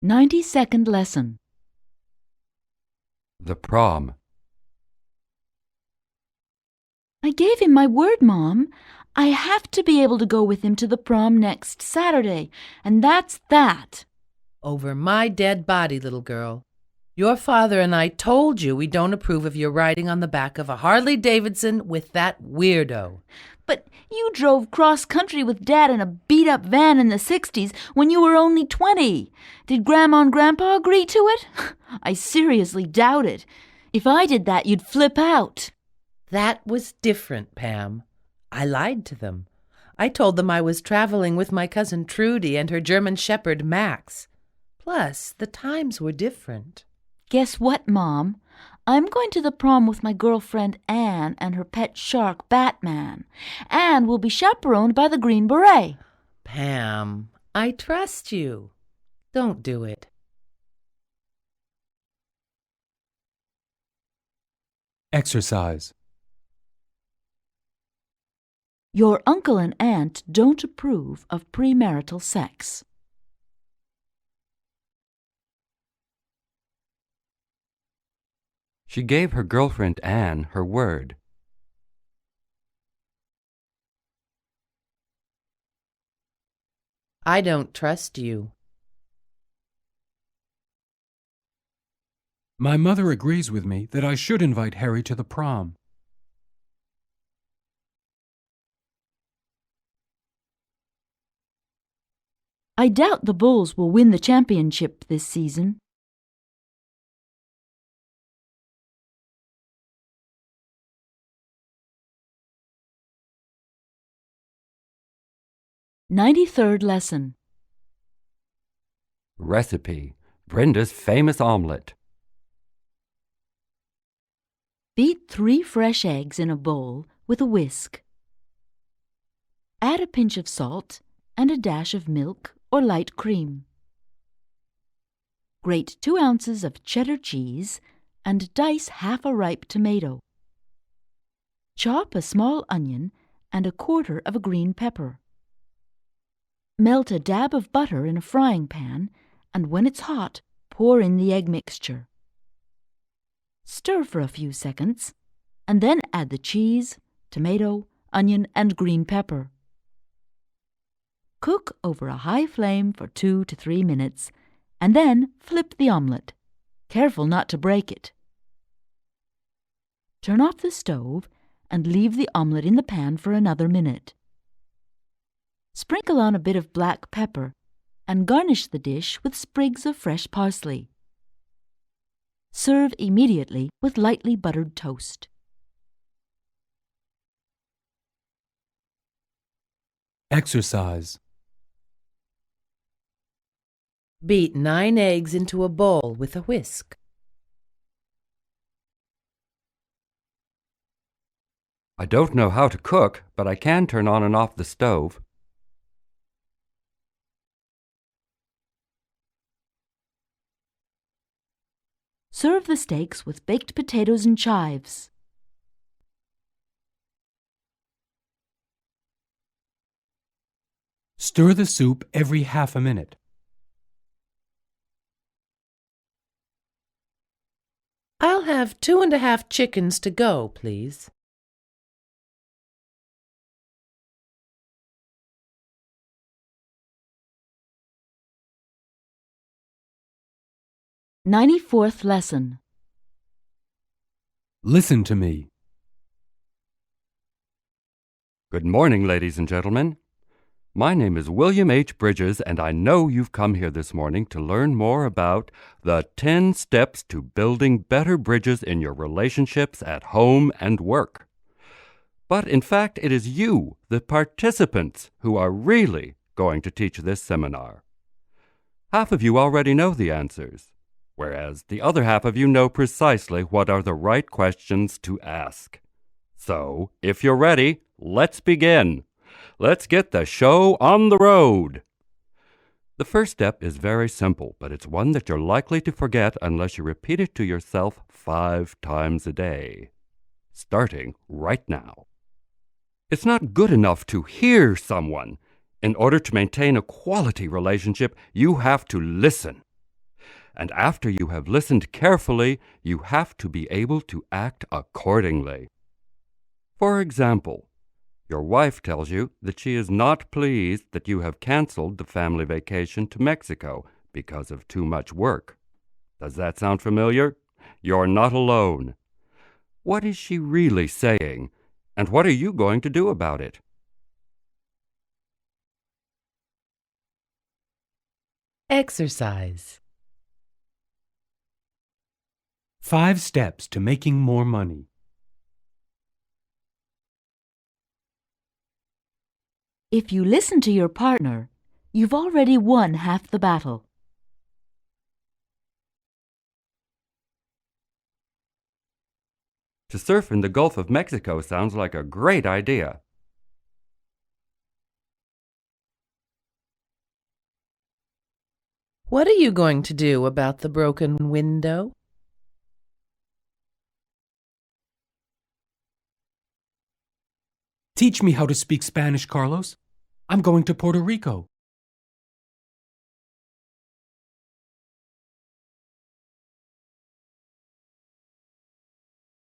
92nd lesson. The prom. I gave him my word, Mom. I have to be able to go with him to the prom next Saturday, and that's that. Over my dead body, little girl. Your father and I told you we don't approve of your riding on the back of a Harley-Davidson with that weirdo. But you drove cross-country with Dad in a beat-up van in the 60s when you were only 20. Did Grandma and Grandpa agree to it? I seriously doubt it. If I did that, you'd flip out. That was different, Pam. I lied to them. I told them I was traveling with my cousin Trudy and her German shepherd Max. Plus, the times were different. Guess what, Mom? I'm going to the prom with my girlfriend Anne and her pet shark Batman. Anne will be chaperoned by the Green Beret. Pam, I trust you. Don't do it. Exercise. Your uncle and aunt don't approve of premarital sex. She gave her girlfriend Anne her word. I don't trust you. My mother agrees with me that I should invite Harry to the prom. I doubt the Bulls will win the championship this season. Ninety-third lesson. Recipe. Brenda's famous omelet. Beat 3 fresh eggs in a bowl with a whisk. Add a pinch of salt and a dash of milk or light cream. Grate 2 ounces of cheddar cheese and dice half a ripe tomato. Chop a small onion and a quarter of a green pepper. Melt a dab of butter in a frying pan, and when it's hot, pour in the egg mixture. Stir for a few seconds, and then add the cheese, tomato, onion, and green pepper. Cook over a high flame for 2 to 3 minutes, and then flip the omelette. Careful not to break it. Turn off the stove and leave the omelette in the pan for another minute. Sprinkle on a bit of black pepper and garnish the dish with sprigs of fresh parsley. Serve immediately with lightly buttered toast. Exercise. Beat 9 eggs into a bowl with a whisk. I don't know how to cook, but I can turn on and off the stove. Serve the steaks with baked potatoes and chives. Stir the soup every half a minute. I'll have 2½ chickens to go, please. 94th lesson. Listen to me. Good morning, ladies and gentlemen. My name is William H. Bridges, and I know you've come here this morning to learn more about the 10 steps to building better bridges in your relationships at home and work. But in fact, it is you, the participants, who are really going to teach this seminar. Half of you already know the answers, whereas the other half of you know precisely what are the right questions to ask. So, if you're ready, let's begin. Let's get the show on the road. The first step is very simple, but it's one that you're likely to forget unless you repeat it to yourself 5 times a day, starting right now. It's not good enough to hear someone. In order to maintain a quality relationship, you have to listen. And after you have listened carefully, you have to be able to act accordingly. For example, your wife tells you that she is not pleased that you have canceled the family vacation to Mexico because of too much work. Does that sound familiar? You're not alone. What is she really saying, and what are you going to do about it? Exercise. 5 steps to making more money. If you listen to your partner, you've already won half the battle. To surf in the Gulf of Mexico sounds like a great idea. What are you going to do about the broken window? Teach me how to speak Spanish, Carlos. I'm going to Puerto Rico.